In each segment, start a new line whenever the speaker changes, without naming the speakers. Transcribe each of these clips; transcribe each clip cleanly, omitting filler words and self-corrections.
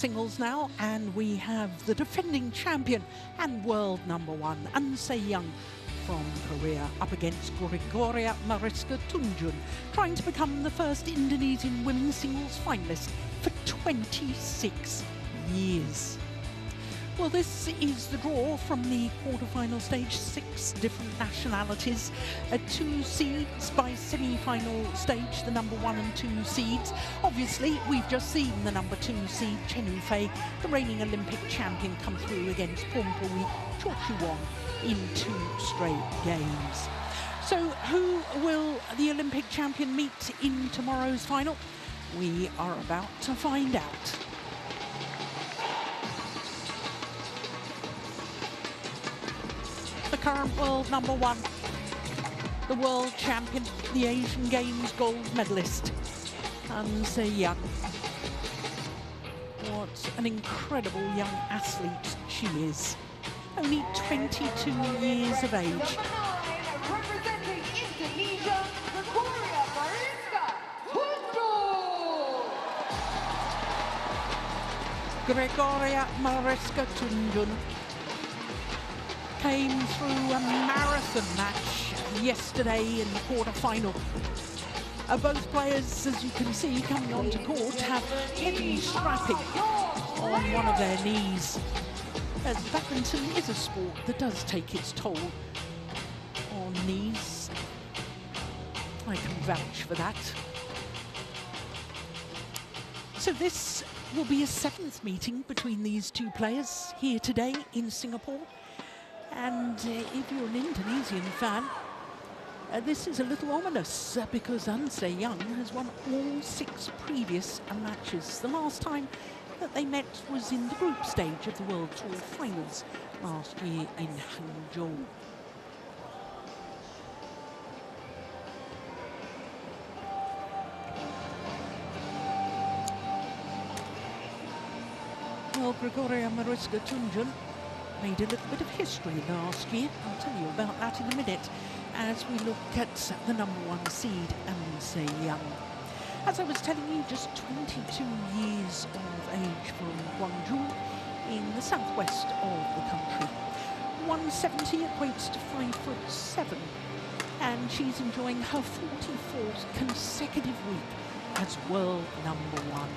Singles now, and we have the defending champion and world #1, An Se-young from Korea, up against Gregoria Mariska Tunjung, trying to become the first Indonesian women's singles finalist for 26 years. Well, this is the draw from the quarter-final stage. 6 different nationalities, 2 seeds by semi-final stage, the #1 and 2 seeds. Obviously, we've just seen the #2 seed, Chen Yufei, the reigning Olympic champion, come through against Pumpuwi Chochuwon in 2 straight games. So who will the Olympic champion meet in tomorrow's final? We are about to find out. The current world #1, the world champion, the Asian Games gold medalist, An Se-young. What an incredible young athlete she is. Only 22 years of age.
Representing Indonesia, Gregoria Mariska Tunjung.
Gregoria Mariska Tunjung came through a marathon match yesterday in the quarter-final. Both players, as you can see, coming onto court, have heavy strapping on one of their knees. As badminton is a sport that does take its toll on knees. I can vouch for that. So this will be a 7th meeting between these 2 players here today in Singapore. And if you're an Indonesian fan, this is a little ominous because An Se-young has won all 6 previous matches. The last time that they met was in the group stage of the World Tour finals last year in Hangzhou. Well, Gregoria Mariska Tunjung made a little bit of history last year. I'll tell you about that in a minute as we look at the #1 seed, An Se-young. As I was telling you, just 22 years of age from Gwangju in the southwest of the country. 170 equates to 5'7", and she's enjoying her 44th consecutive week as world #1.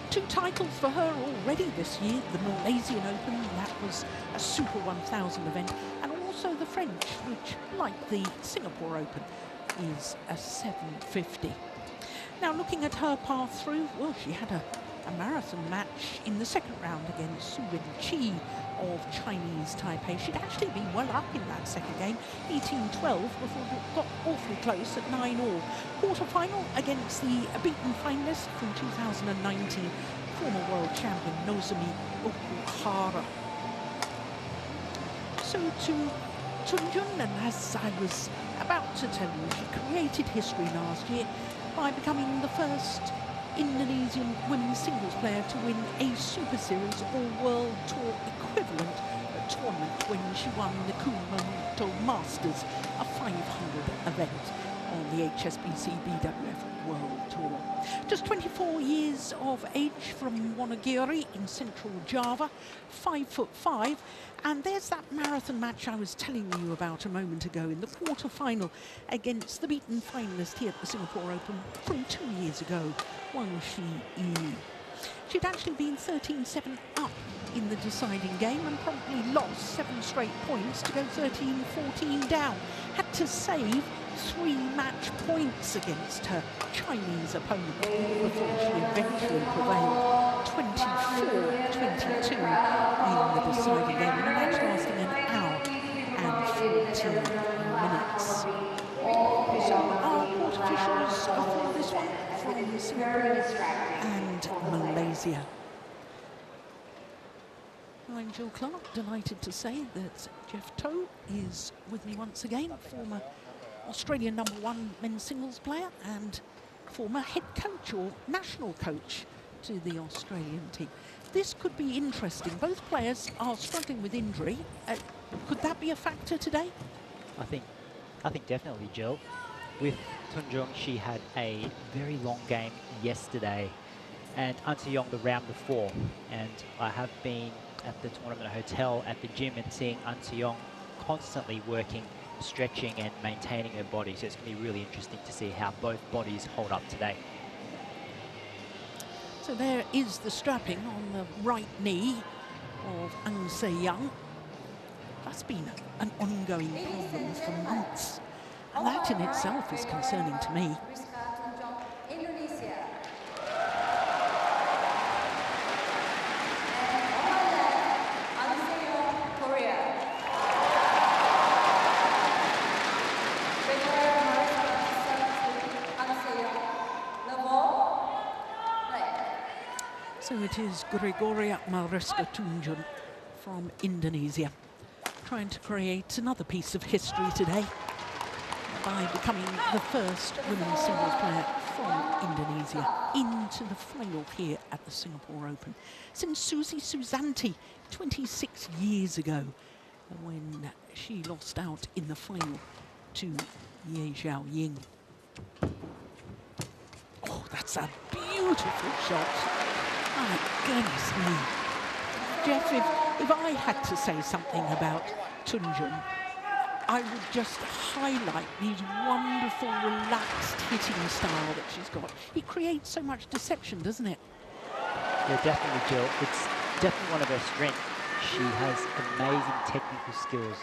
2 titles for her already this year, the Malaysian Open, that was a Super 1000 event, and also the French, which, like the Singapore Open, is a 750. Now, looking at her path through, well, she had a marathon match in the 2nd round against Sudirman of Chinese Taipei. She'd actually been well up in that 2nd game, 18-12, before it got awfully close at 9-all. Quarter-final against the beaten finalist from 2019, former world champion Nozomi Okuhara. So to Tunjung, and as I was about to tell you, she created history last year by becoming the first Indonesian women's singles player to win a Super Series or World Tour equivalent tournament when she won the Kumamoto Masters, a 500 event on the HSBC BWF World Tour. Just 24 years of age from Wonogiri in central Java, 5'5", and there's that marathon match I was telling you about a moment ago in the quarter-final against the beaten finalist here at the Singapore Open from 2 years ago, Wang Shi-yi. She'd actually been 13-7 up in the deciding game and promptly lost 7 straight points to go 13-14 down. Had to save 3 match points against her Chinese opponent before she eventually prevailed 24-22 in the deciding game, in a match lasting an hour and 14 minutes. So our court officials for this one from Singapore and Malaysia. I'm Jill Clark, delighted to say that Jeff Toe is with me once again, former Australian #1 men's singles player and former head coach or national coach to the Australian team. This could be interesting. Both players are struggling with injury. Could that be a factor today?
I think definitely, Jill. With Tunjung, she had a very long game yesterday, and An Se-young the round before. And I have been at the tournament hotel at the gym and seeing An Se-young constantly working, stretching and maintaining her body. So it's going to be really interesting to see how both bodies hold up today.
So there is the strapping on the right knee of An Se-young. That's been an ongoing problem for months. And that in itself is concerning to me. So it is Gregoria Mariska Tunjung from Indonesia, trying to create another piece of history today by becoming the first women's singles player from Indonesia into the final here at the Singapore Open since Susie Susanti 26 years ago, when she lost out in the final to Ye Zhao Ying. Oh, that's a beautiful shot. My goodness me. Jeff, if I had to say something about Tunjung, I would just highlight these wonderful, relaxed hitting style that she's got. It creates so much deception, doesn't it?
Yeah, definitely, Jill. It's definitely one of her strengths. She has amazing technical skills.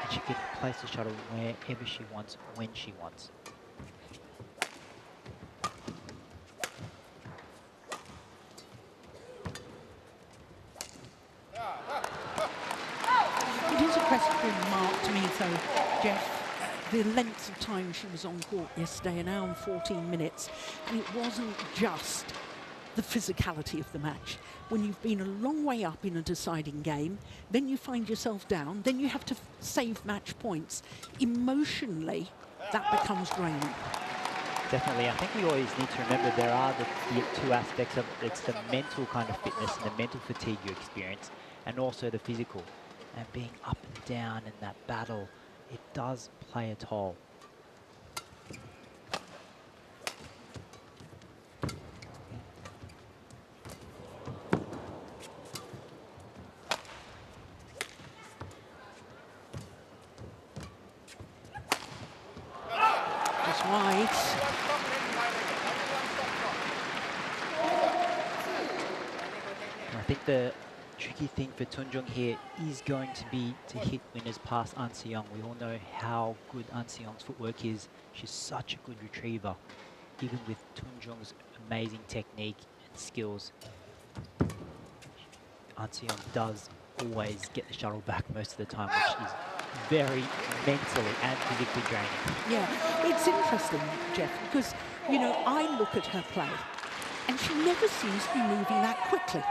And she can place the shuttle wherever she wants, when she wants.
It is a question mark to me, though, Jeff, the length of time she was on court yesterday, an hour and 14 minutes, and it wasn't just the physicality of the match. When you've been a long way up in a deciding game, then you find yourself down, then you have to save match points. Emotionally, that becomes draining.
Definitely. I think we always need to remember there are the two aspects of it. It's the mental kind of fitness and the mental fatigue you experience, and also the physical. And being up and down in that battle, it does play a toll.
Just wide.
I think the tricky thing for Tunjung here is going to be to hit winners past An Se-young. We all know how good An Se-young's footwork is. She's such a good retriever. Even with Tunjung's amazing technique and skills, An Se-young does always get the shuttle back most of the time, which is very mentally and physically draining.
Yeah, it's interesting, Jeff, because, you know, I look at her play and she never seems to be moving that quickly.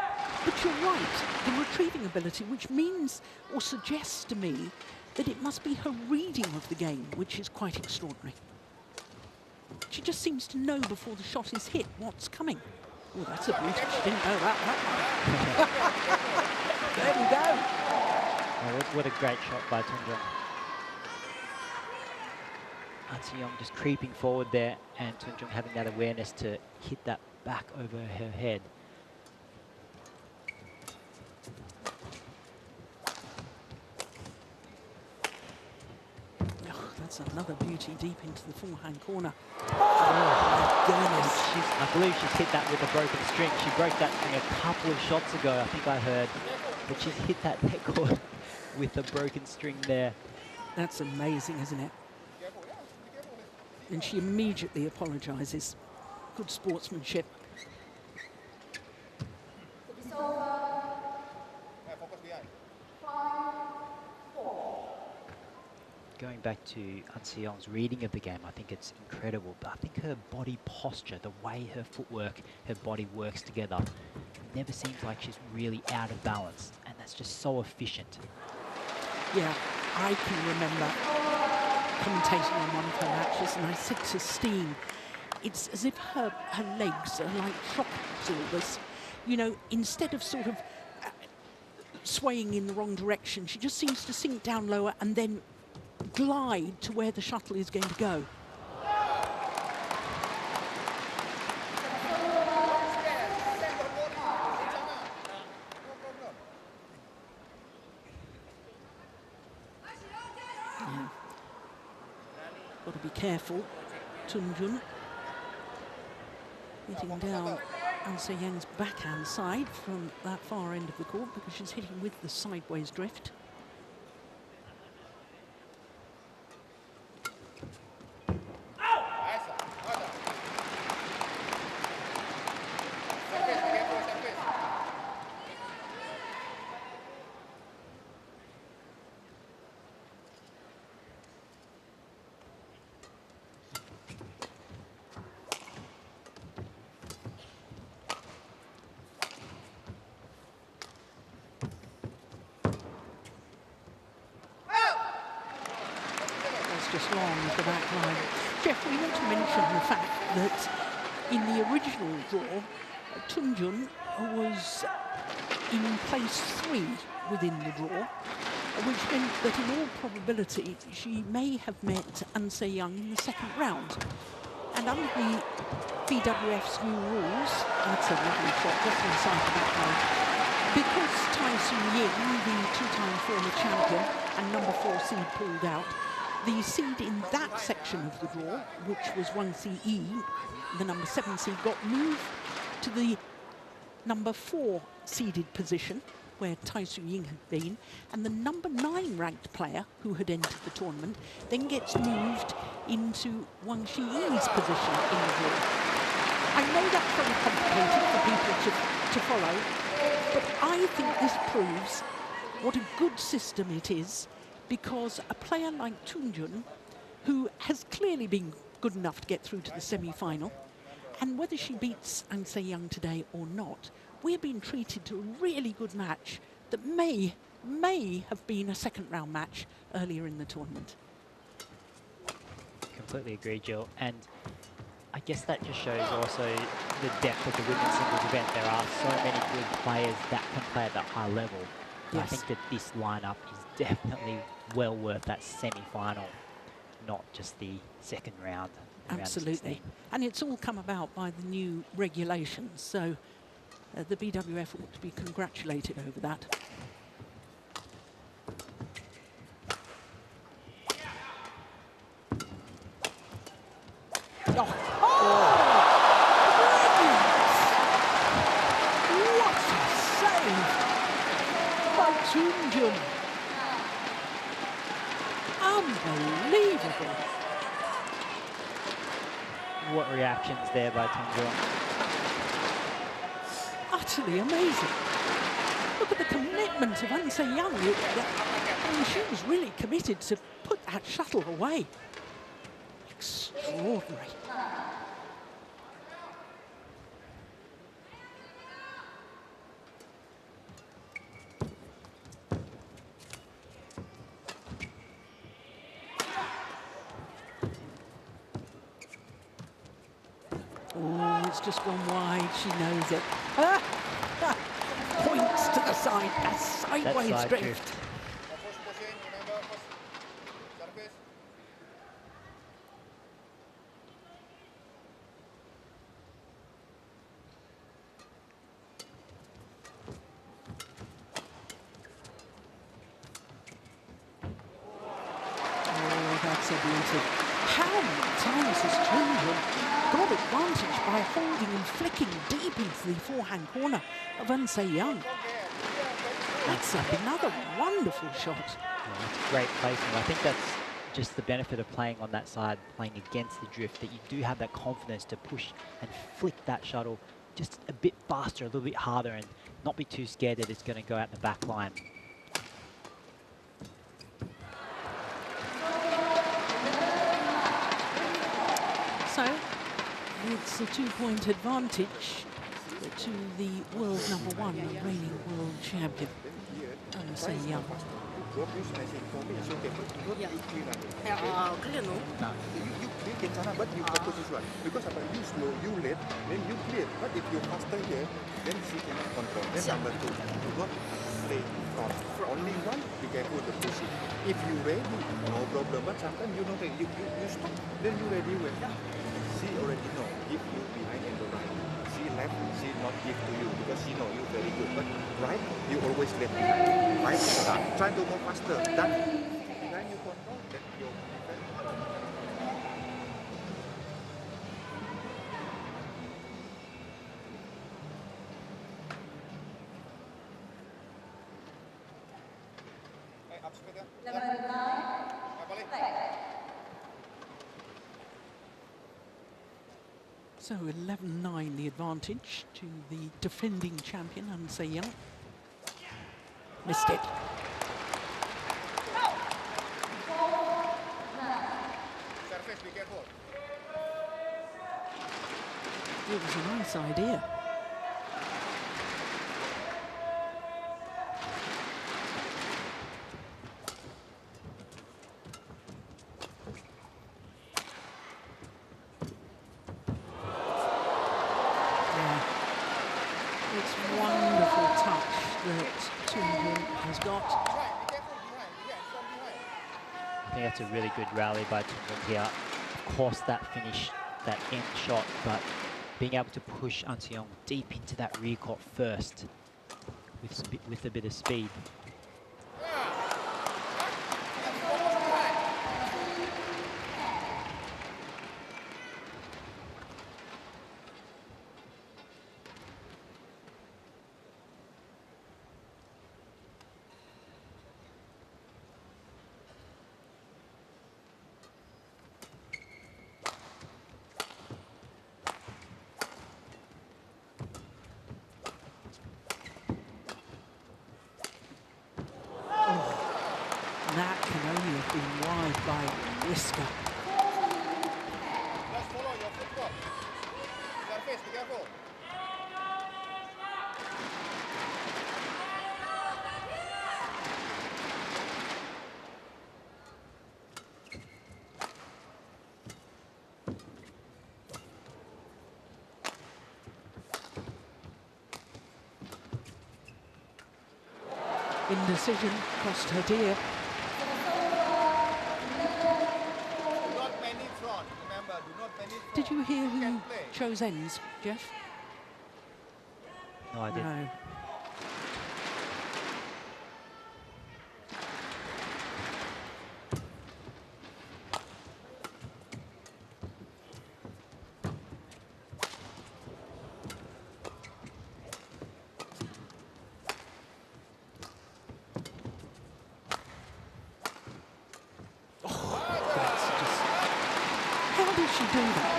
But you're right, the retrieving ability, which means or suggests to me that it must be her reading of the game, which is quite extraordinary. She just seems to know before the shot is hit what's coming. Oh, that's a beauty. She didn't know that one. There we go.
Oh, what a great shot by Tunjung. An Se-young just creeping forward there, and Tunjung having that awareness to hit that back over her head.
That's another beauty deep into the forehand corner. Oh, my goodness.
I believe she's hit that with a broken string. She broke that string a couple of shots ago, I think I heard. But she's hit that record with a broken string there.
That's amazing, isn't it? And she immediately apologises. Good sportsmanship.
Going back to An Se-young's reading of the game, I think it's incredible. But I think her body posture, the way her footwork, her body works together, never seems like she's really out of balance. And that's just so efficient.
Yeah, I can remember commentating on one of her matches, and I said to Steen, it's as if her legs are like shock absorbers. You know, instead of sort of swaying in the wrong direction, she just seems to sink down lower and then glide to where the shuttle is going to go. to be careful. Tunjung hitting down An Se Young's backhand side from that far end of the court because she's hitting with the sideways drift. Just long the back line. Jeff, we want to mention the fact that in the original draw, Tunjung was in place 3 within the draw, which meant that in all probability she may have met An Se Young in the second round. And under the BWF's new rules, that's a lovely shot just inside the back line, because Tai Su Ying, the 2-time former champion and number 4 seed, pulled out, the seed in that section of the draw, which was 1CE, the number 7 seed, got moved to the number 4 seeded position, where Tai Su Ying had been, and the number 9 ranked player, who had entered the tournament, then gets moved into Wang Shiyi's position in the draw. I know that's very complicated for people to follow, but I think this proves what a good system it is, because a player like Tunjung, who has clearly been good enough to get through to the semi-final, and whether she beats An Se Young today or not, we're being treated to a really good match that may have been a second-round match earlier in the tournament.
Completely agree, Jill. And I guess that just shows also the depth of the women's singles event. There are so many good players that can play at that high level.
Yes.
I think that this lineup is definitely well worth that semi-final, not just the second round.
Absolutely. And it's all come about by the new regulations, so the BWF ought to be congratulated over that. Oh! What a save by Tunjung! Unbelievable!
What reactions there by Tunjung.
Utterly amazing. Look at the commitment of An Se Young. I mean, she was really committed to put that shuttle away. Extraordinary. Oh, it's just gone wide. She knows it. Points to the side. A sideways
side
drift. Oh, that's a beauty. How many times has Tunjung got advantage by holding and flicking deep into the forehand corner of An Se Young? That's another wonderful shot.
Yeah, that's great placement. I think that's just the benefit of playing on that side, playing against the drift, that you do have that confidence to push and flick that shuttle just a bit faster, a little bit harder, and not be too scared that it's going to go out the back line.
So it's a 2-point advantage to the world number 1, the reigning world champion, An Se Young.
Yeah. Clear, no?
You can but you focus this one. Because if you slow, you late, then you clear. But if you faster here, then she cannot control. Then number 2, do not play front. Only one, be careful to push it. If you ready, no problem. But sometimes you know you stop, then you ready when she already know. If you behind and the right, she left, she not give to you because she know you very good. But right, you always left behind. Right, try to go faster. That behind you control, then you
So 11-9 the advantage to the defending champion, An Young. Missed it.
Surface, be careful.
It was a nice idea. Wonderful touch that Tunjung has got.
I think that's a really good rally by Tunjung here. Of course, that finish, that end shot, but being able to push An Young deep into that rear court first with a bit of speed.
That can only have been wide by Mariska.
Just follow your football. Surface, be careful.
Indecision cost her dear.
Do not panic front. Remember, do not panic front.
Did you hear
You
who
can play.
chose ends, Jeff?
No, I didn't.
No. How does she do that?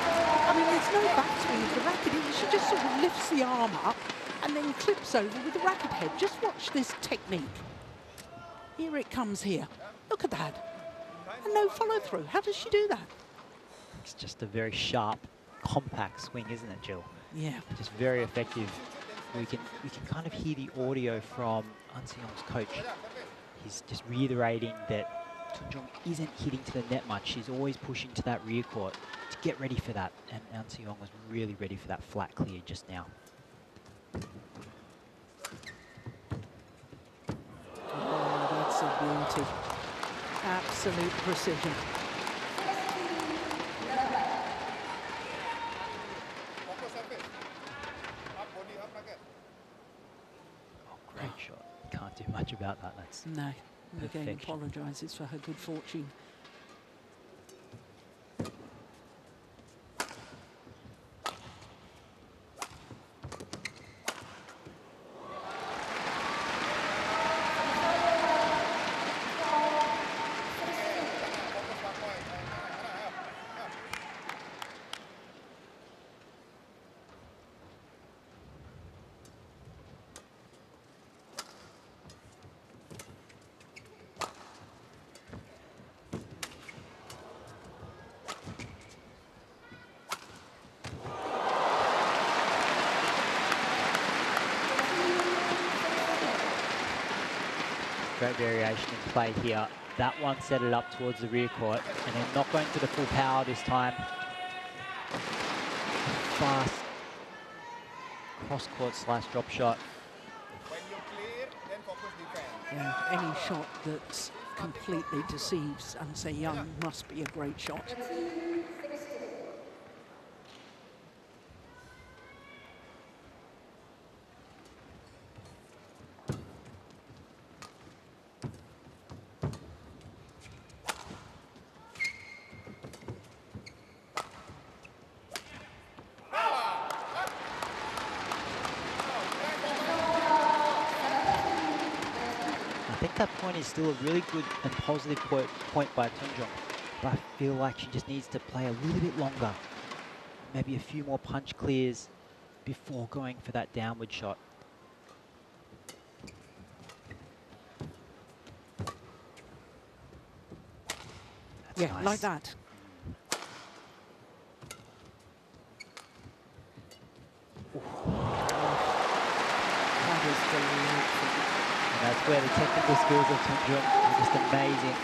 I mean, there's no backswing of the racket. She just sort of lifts the arm up and then clips over with the racket head. Just watch this technique. Here it comes here. Look at that. And no follow through. How does she do that?
It's just a very sharp, compact swing, isn't it, Jill?
Yeah.
Just very effective. We can kind of hear the audio from An Young's coach. He's just reiterating that Tunjung isn't hitting to the net much. She's always pushing to that rear court to get ready for that. And An Young was really ready for that flat clear just now.
Oh, that's a beauty. Absolute precision.
Focus surface. Up body, up racket.
Oh, great shot. Can't do much about that. That's
No. And again,
perfection.
apologises for her good fortune.
Great variation in play here. That one set it up towards the rear court and then not going for the full power this time. Fast cross-court / drop shot.
When you clear, then focus defense.
Yeah, any shot that completely deceives An Young must be a great shot.
I think that point is still a really good and positive point by Tunjung. But I feel like she just needs to play a little bit longer. Maybe a few more punch clears before going for that downward shot. That's
Yeah,
nice.
like that. That is delightful.
And that's where the technical skills of Tunjung are just amazing.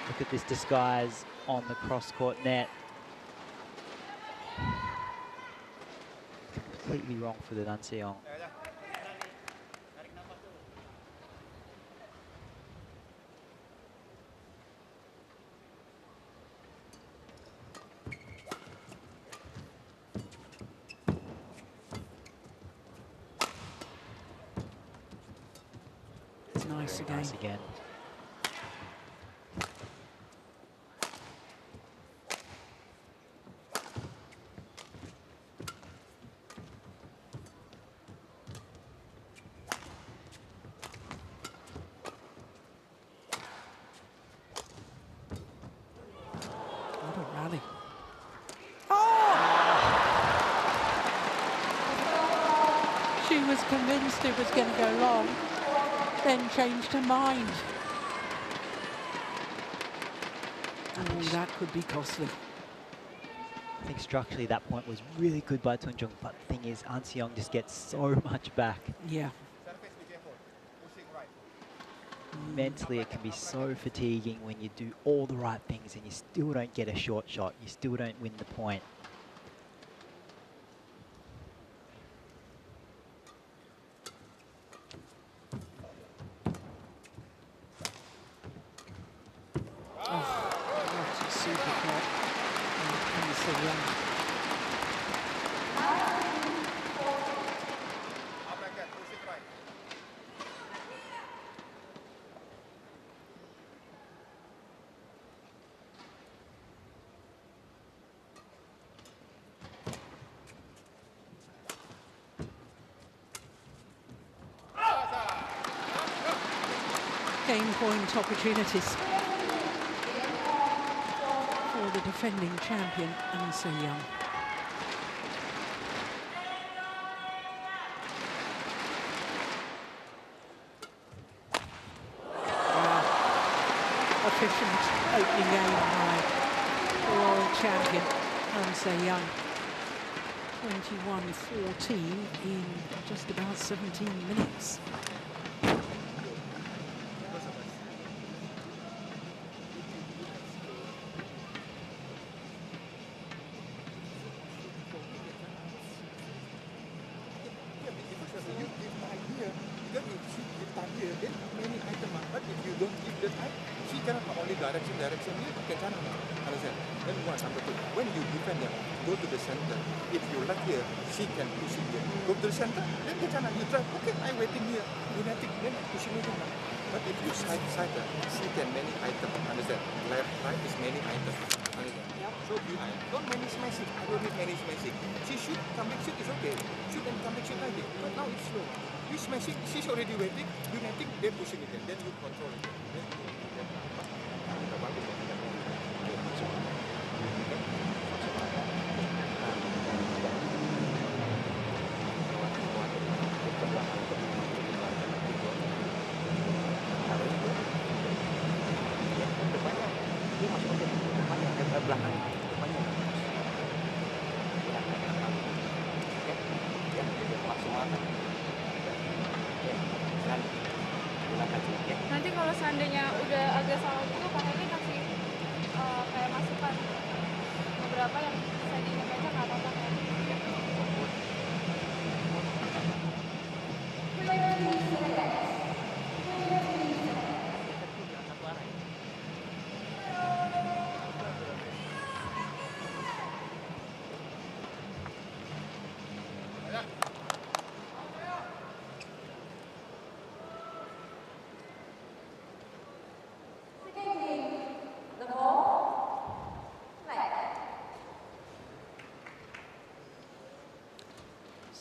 Look at this disguise on the cross-court net. Completely wrong for the Nanseong.
It's nice again.
Nice again.
What a rally. Oh! She was convinced it was going to go long, then changed her mind. Oh, that could be costly.
I think structurally that point was really good by Tunjung, but the thing is, An Seong just gets so much back.
Yeah.
Mentally, it can be so fatiguing when you do all the right things and you still don't get a short shot. You still don't win the point.
Oh, what a super shot. And so young. Game point opportunities for the defending champion, An Se Young. Wow. Efficient opening game by the world champion, An Se Young. 21-14 in just about 17 minutes.
Direction here, okay, understand? Then one, number two, when you defend them, go to the center. If you like here, she can push it here. Go to the center, then you try, okay, I'm waiting here. Lunatic, then pushing it down. But if you side her, she can many items, understand? Left, right is many items, understand? So you don't many smashing, I don't need many smashing. She shoot, come back shoot is okay. Shoot and come back shoot like it. But now it's slow. You smashing, she's already waiting, lunatic, then pushing it in. Then you control it.
Nanti kalau seandainya udah agak salah gitu, Pak Heri kasih kayak masukan beberapa yang bisa diingat aja, nggak apa-apa kan?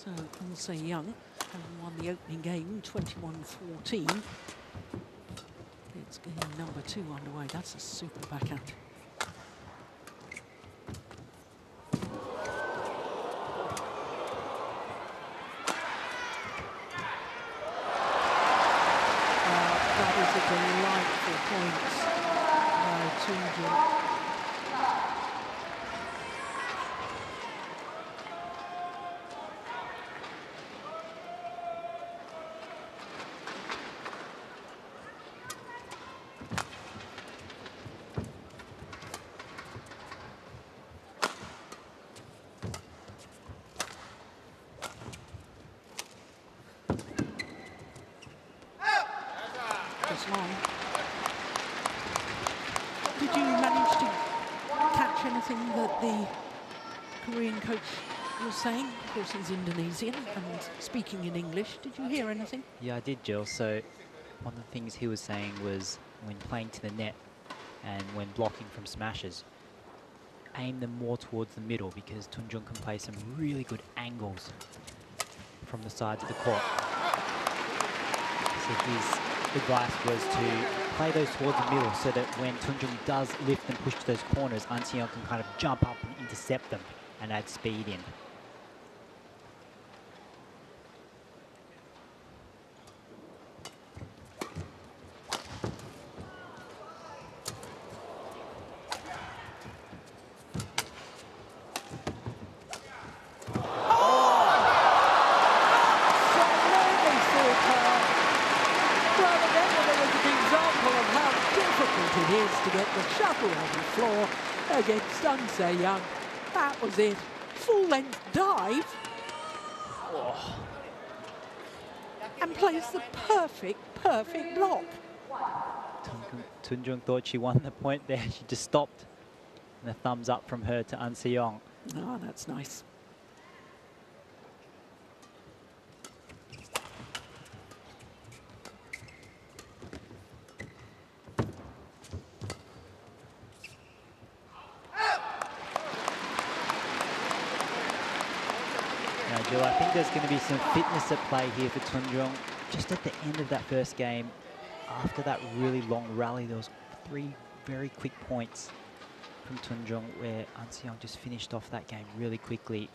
So An Se Young and won the opening game 21-14. It's game number 2 underway. That's a super backhand. That is a delightful point by Tunjung. Long. Did you manage to catch anything that the Korean coach was saying? Of course, he's Indonesian and speaking in English. Did you hear anything?
Yeah, I did, Jill. So one of the things he was saying was when playing to the net and when blocking from smashes, aim them more towards the middle because Tunjung can play some really good angles from the sides of the court. So his advice was to play those towards the middle so that when Tunjung does lift and push to those corners, An Se-young can kind of jump up and intercept them and add speed in.
Against An Se-young. That was it. Full length dive.
Oh.
And plays the perfect block.
Tunjung thought she won the point there. She just stopped. And a thumbs up from her to An Se-young.
Oh, that's nice.
I think there's going to be some fitness at play here for Tunjung. Just at the end of that first game, after that really long rally, there was 3 very quick points from Tunjung where An Se-young just finished off that game really quickly.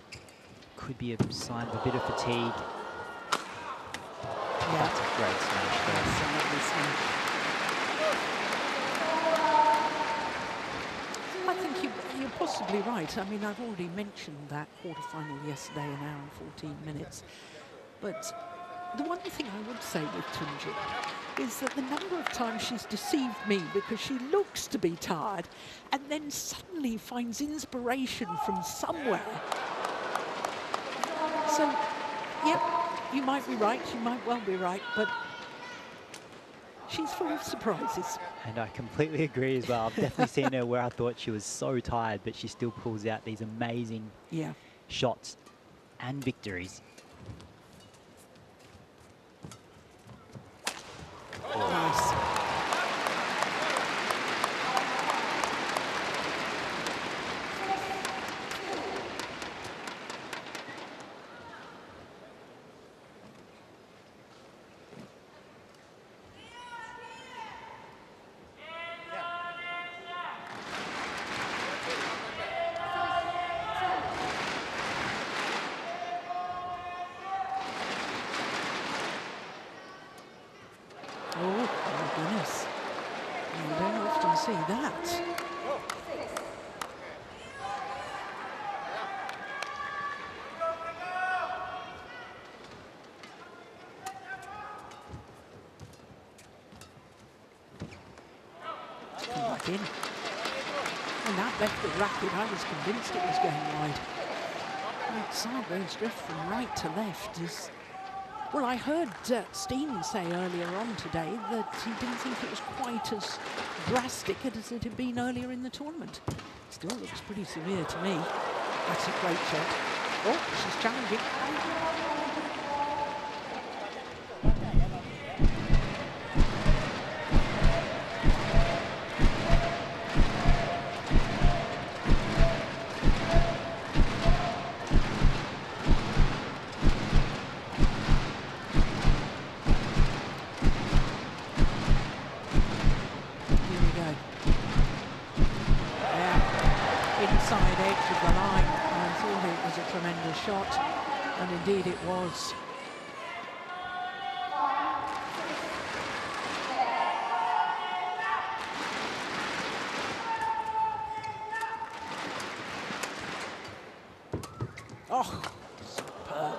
Could be a sign of a bit of fatigue. Yeah. That's a great smash there.
That's a lovely smash. I think you're possibly right. I mean, I've already mentioned that quarterfinal yesterday, an hour and 14 minutes. But the one thing I would say with Tunjung is that the number of times she's deceived me because she looks to be tired and then suddenly finds inspiration from somewhere. So, yep, you might be right, you might well be right, but she's full of surprises.
And I completely agree as well. I've definitely seen her where I thought she was so tired, but she still pulls out these amazing shots and victories.
Oh. Nice. See that. Come back in. And that left the racket, I was convinced it was going wide. That sideways drift from right to left is... Well, I heard Steen say earlier on today that he didn't think it was quite as drastic as it had been earlier in the tournament. Still looks pretty severe to me. That's a great shot. Oh, she's challenging. tremendous shot, and indeed it was. Oh, superb.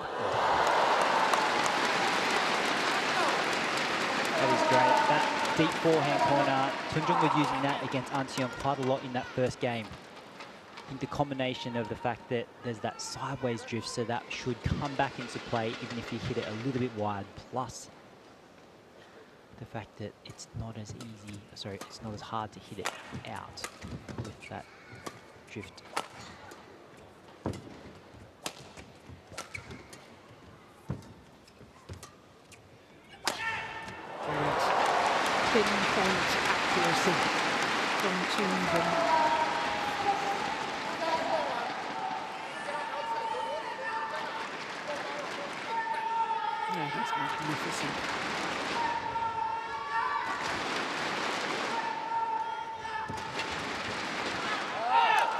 That is great. That deep forehand corner, Tunjung was using that against An Se-young quite a lot in that first game. I think the combination of the fact that there's that sideways drift, so that should come back into play even if you hit it a little bit wide, plus the fact that it's not as easy, sorry, it's not as hard to hit it out with that drift.
Pinpoint accuracy from Tunjung. Yeah, that's magnificent.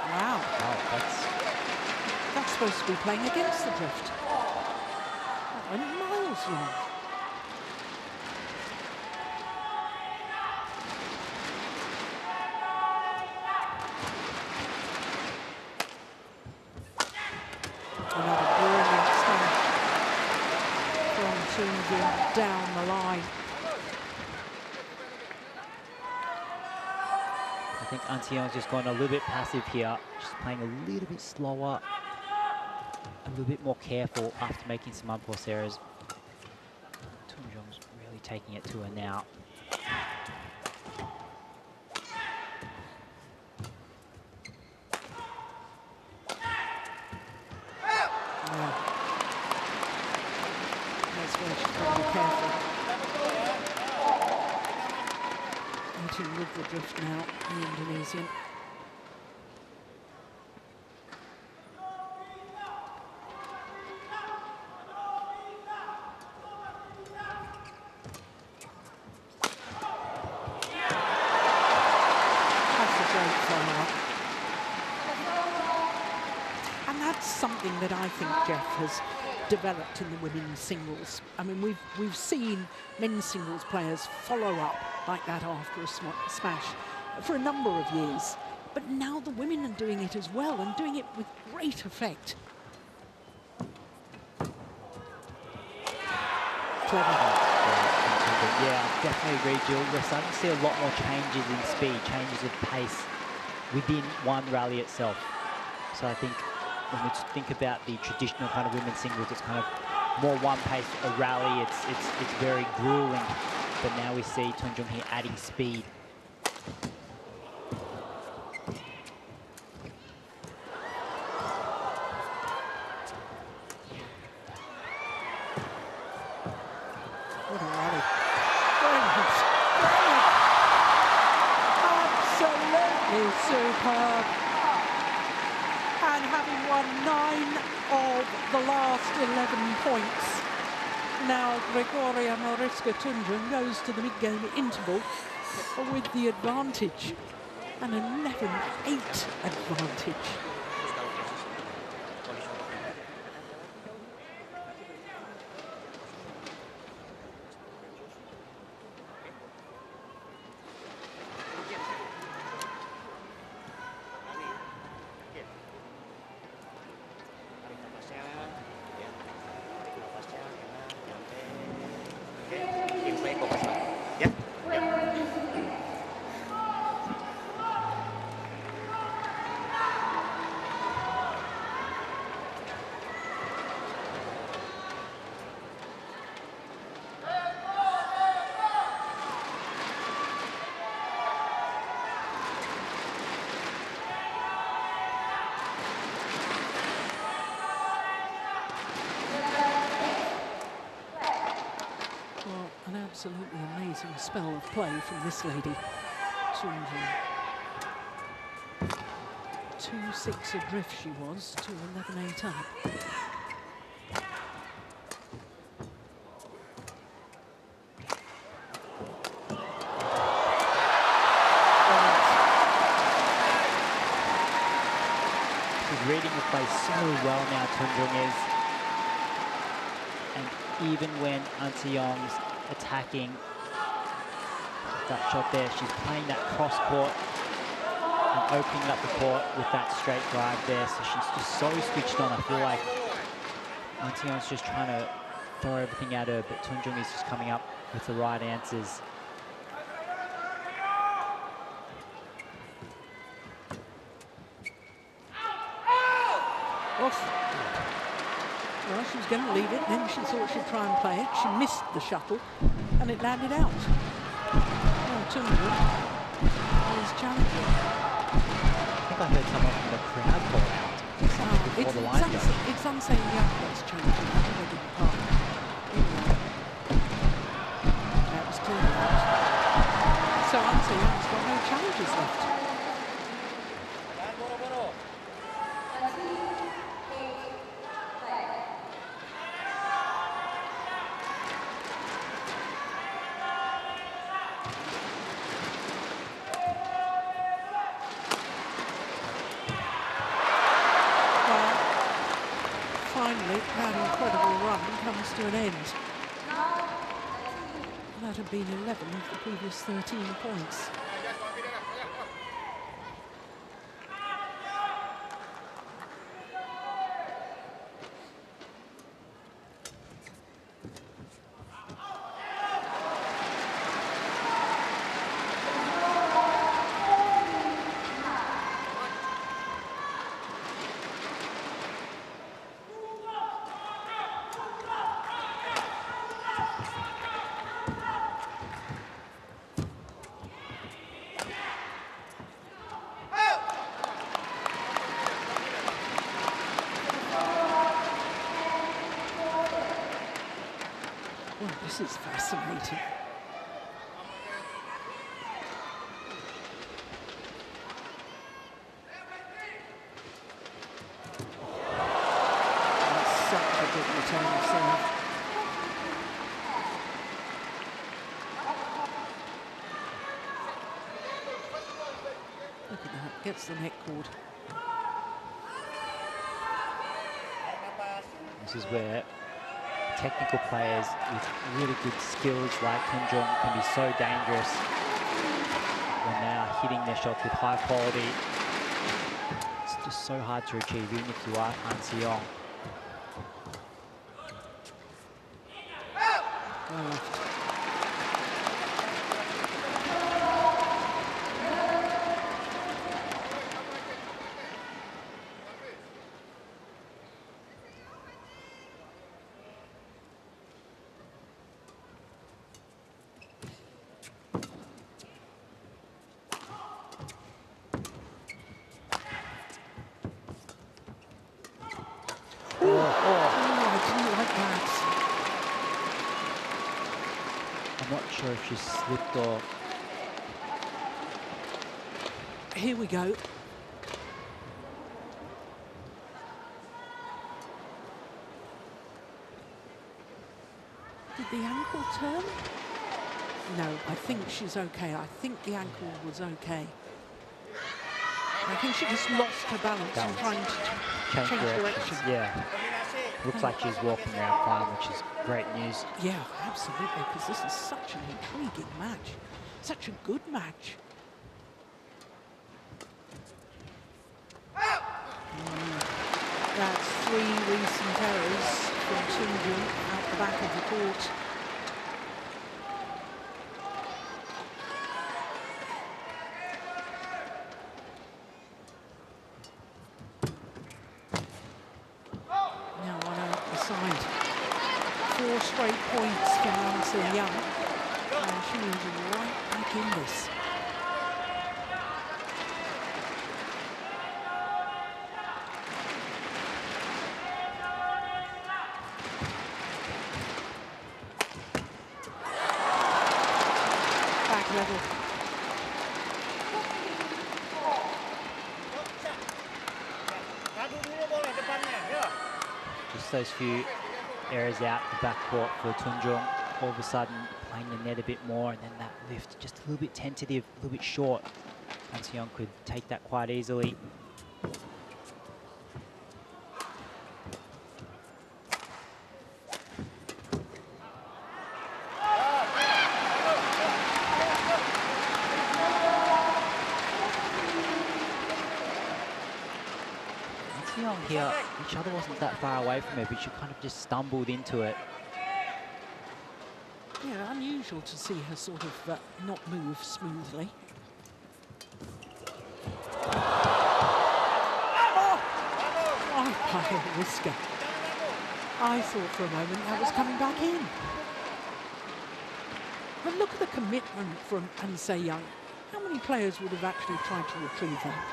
Wow.
Wow,
That's supposed to be playing against the drift. That went miles long. Another brilliant smash from Tunjung down the line.
I think An Se-young's just gone a little bit passive here. She's playing a little bit slower, a little bit more careful after making some unforced errors. Tunjung's really taking it to her now.
That's where she's got to be careful. Meeting with the drift now, the Indonesian. That's a great follow-up. And that's something that I think Jeff has developed in the women's singles. I mean, we've seen men's singles players follow up like that after a smash for a number of years, but now the women are doing it as well and doing it with great effect. Clever.
Yeah, I definitely agree, Jill. We're starting to see a lot more changes in speed, changes of pace within one rally itself. So I think when we think about the traditional kind of women's singles, it's kind of more one pace, a rally, it's very grueling. But now we see Tunjung here adding speed.
What a rally. Brilliant. Absolutely superb. And having won 9 of the last 11 points, now Gregoria Mariska Tunjung goes to the mid-game interval with the advantage, an 11-8 advantage. Absolutely amazing spell of play from this lady. Tunjung. 2-6 adrift she was to 11-8 up.
She's reading the play so well now, Tunjung is. And even when An Se-young's attacking that shot there, she's playing that cross court and opening up the court with that straight drive there. So she's just so switched on. I feel like An Se-young's just trying to throw everything at her, but Tunjung is just coming up with the right answers.
Off. Well, she was going to leave it, then she thought she'd try and play it. She missed the shuttle, and it landed out. Well, Tunjung is challenging.
I think I heard someone from the crowd call out before the line goes.
It's unsaying young that's challenging. I beg your pardon. That was clearly out. So An Se-young's got no challenges left. That incredible run comes to an end. That had been 11 of the previous 13 points. Well, this is fascinating. That's such a good return of serve. Look at that, gets the net cord.
This is where technical players with really good skills like Tunjung can be so dangerous when they are hitting their shots with high quality. It's just so hard to achieve, even if you are An Se-young.
Well left.
I'm not sure if she slipped or...
Here we go. Did the ankle turn? No, I think she's okay. I think the ankle was okay. I think she just lost her balance and trying to change direction.
Yeah. Looks like she's walking around fine, which is great news.
Yeah, absolutely, because this is such an intriguing match. Such a good match. That's 3 recent errors from Tunjung out the back of the court. Now on her side. 4 straight points for An Se-young. And she is right back in this. Back level.
Just those few errors out the backcourt for Tunjung. All of a sudden playing the net a bit more, and then that lift just a little bit tentative, a little bit short. An Se-young could take that quite easily. Young here, each other wasn't that far away from her, but she kind of just stumbled into it.
Yeah, unusual to see her sort of not move smoothly. Oh! By Mariska. I thought for a moment that was coming back in. But look at the commitment from Anse Young. How many players would have actually tried to retrieve that?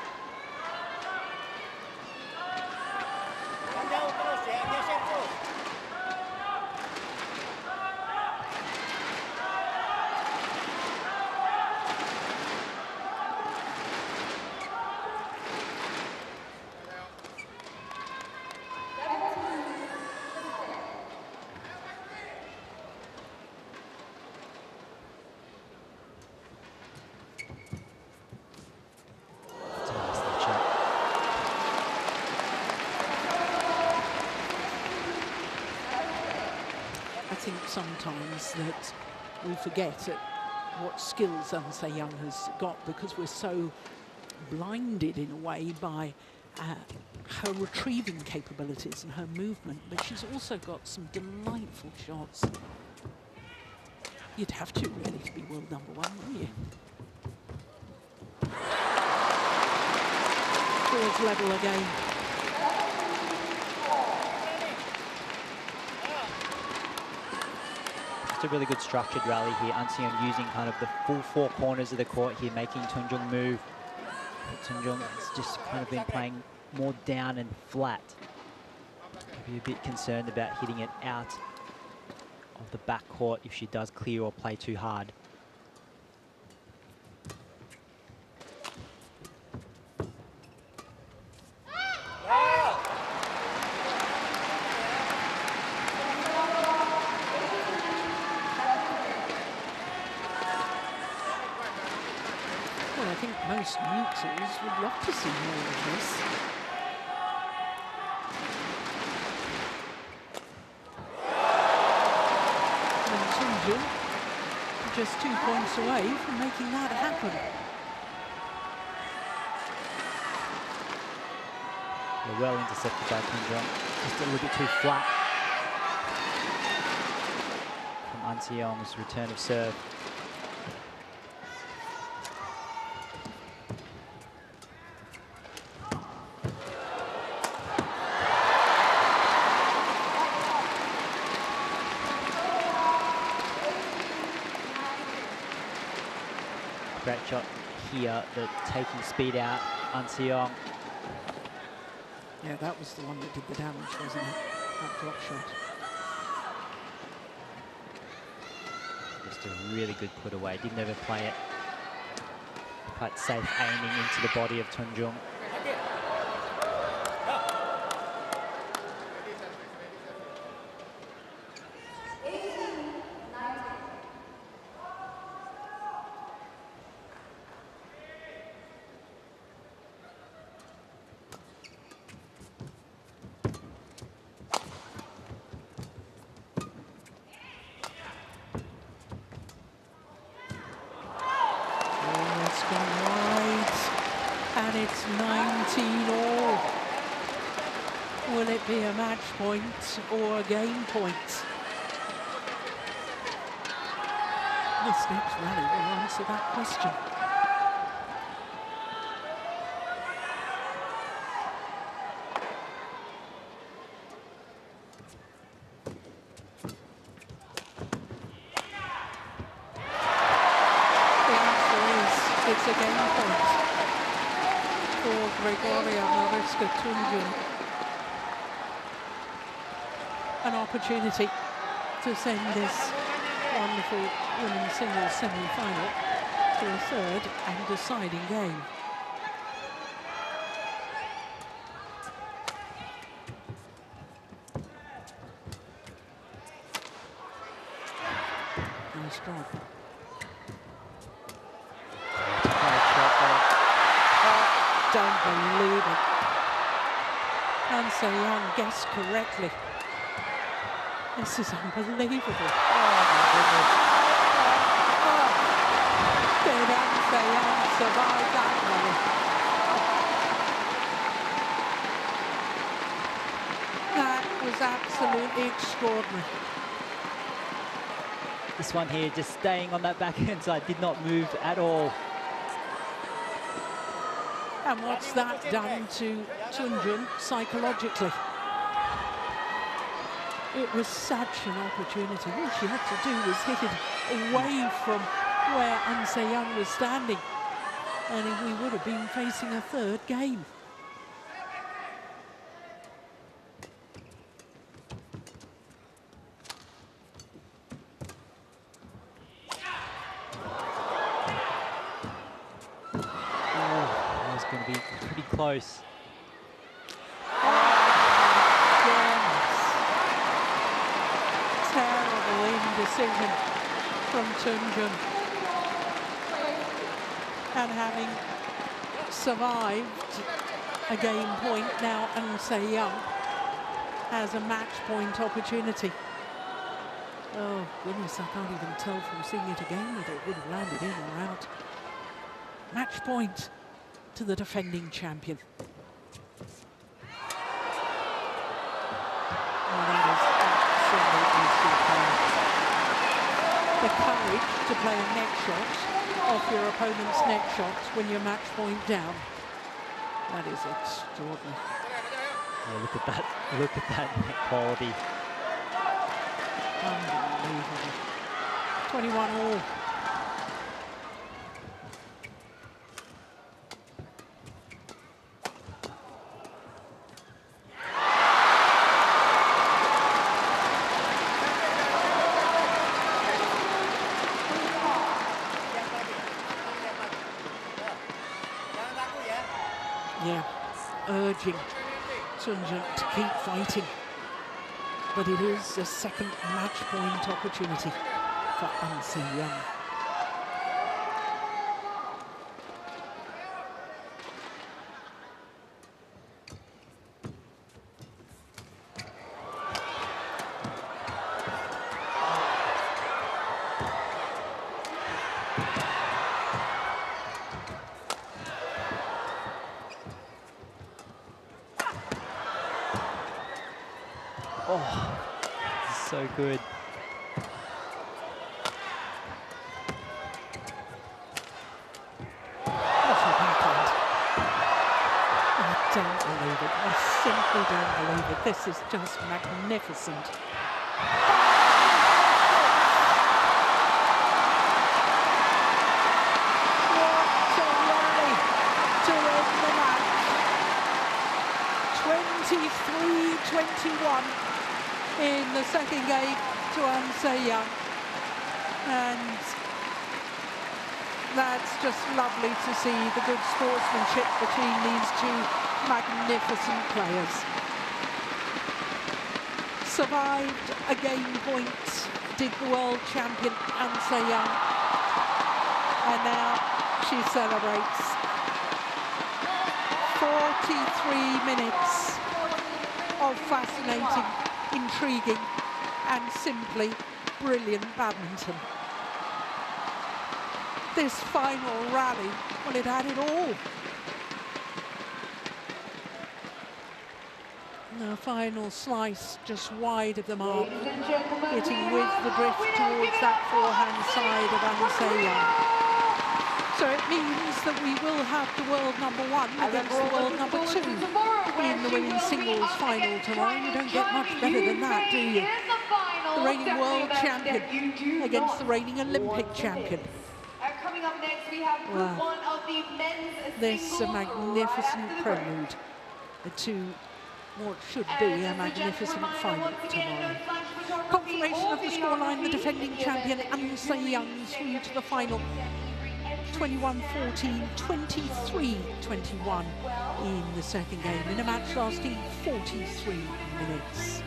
I think sometimes that we forget what skills Anse Young has got because we're so blinded in a way by her retrieving capabilities and her movement, but she's also got some delightful shots. You'd have to really to be world number one, wouldn't you? Scores level again.
It's a really good structured rally here. Anse-Young using kind of the full four corners of the court here, making Tunjung move. But Tunjung has just kind of been playing more down and flat. I'd be a bit concerned about hitting it out of the back court if she does clear or play too hard.
Well, I think most neutrals would love to see more of this. And Tunjung just 2 points away from making that happen.
They're well intercepted by Tunjung. Just a little bit too flat from Anse-Young's return of serve. Great shot here, the taking speed out, Anse-Young.
Yeah, that was the one that did the damage, wasn't it? That drop shot.
Just a really good put away, didn't overplay it. Quite safe aiming into the body of Tunjung.
It's 19 all. Will it be a match point or a game point? This next rally will answer that question. The answer is it's a game point for Gregoria Mariska Tunjung. An opportunity to send this wonderful women's singles semi-final to a third and deciding game. Nice drop. Don't believe it. Anse Young guessed correctly. This is unbelievable. Oh my goodness. Did Anse Young survive that
This one here, just staying on that backhand side, did not move at all.
And what's that done to Tunjung psychologically? It was such an opportunity. All she had to do was hit it away from where An Se-young was standing, and we would have been facing a third game.
Going to be pretty close.
Terrible indecision from Tunjung. And having survived a game point, now An Se-young has a match point opportunity. Oh goodness, I can't even tell from seeing it again whether it would have landed in or out. Match point to the defending champion. Oh, that is absolutely superb. The courage to play a neck shot off your opponent's neck shot when you're match point down. That is extraordinary.
Yeah, look at that. Look at that net quality.
Unbelievable. 21 all. Yeah, urging Tunjung to keep fighting. But it is a second match point opportunity for An Se-young.
Oh, so good.
Awful backhand. I don't believe it. I simply don't believe it. This is just magnificent. What a rally to end the match. 23-21. In the second game to An Se-young, and that's just lovely to see the good sportsmanship between these two magnificent players. Survived a game point, did the world champion An Se-young, and now she celebrates. 43 minutes of fascinating, intriguing and simply brilliant badminton. This final rally, well, it had it all. The final slice just wide of the mark, hitting with the drift towards that forehand side of An Se-young. So it means that we will have the world #1 against the world #2 in the women's singles final tomorrow. You don't get much better than that, do you? The reigning world champion against the reigning Olympic champion.
Coming up next, we have Group 1 of the men's
This is a
singles
magnificent
after the
prelude to what should be a magnificent final tomorrow. Confirmation of the scoreline: the defending champion An Se-young through to the final. 21-14, 23-21 in the second game, in a match lasting 43 minutes.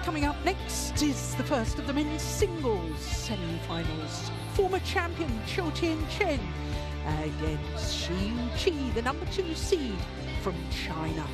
Coming up next is the first of the men's singles semi-finals. Former champion Qiu Tianchen against Shi Yuqi, the #2 seed from China.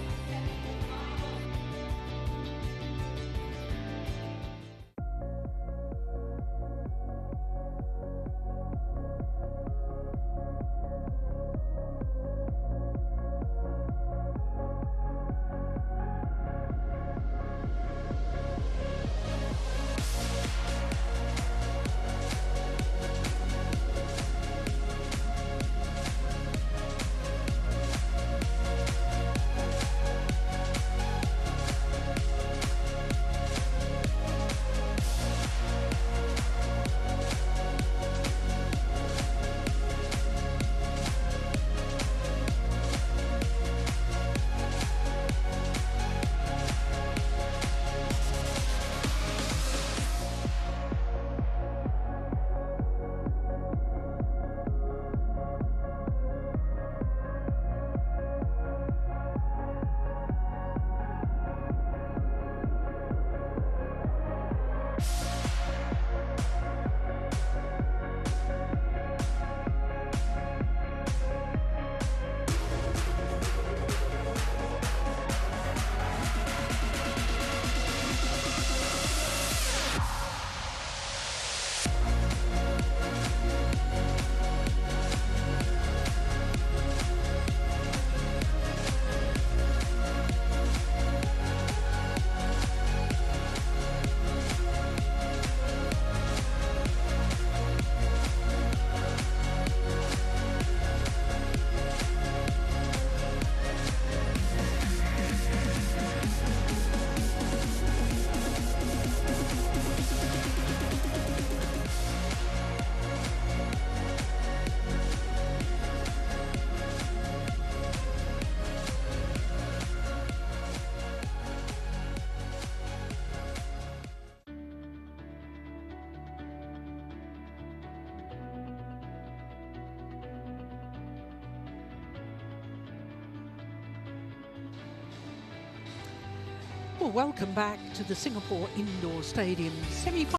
Well, welcome back to the Singapore Indoor Stadium semi-final.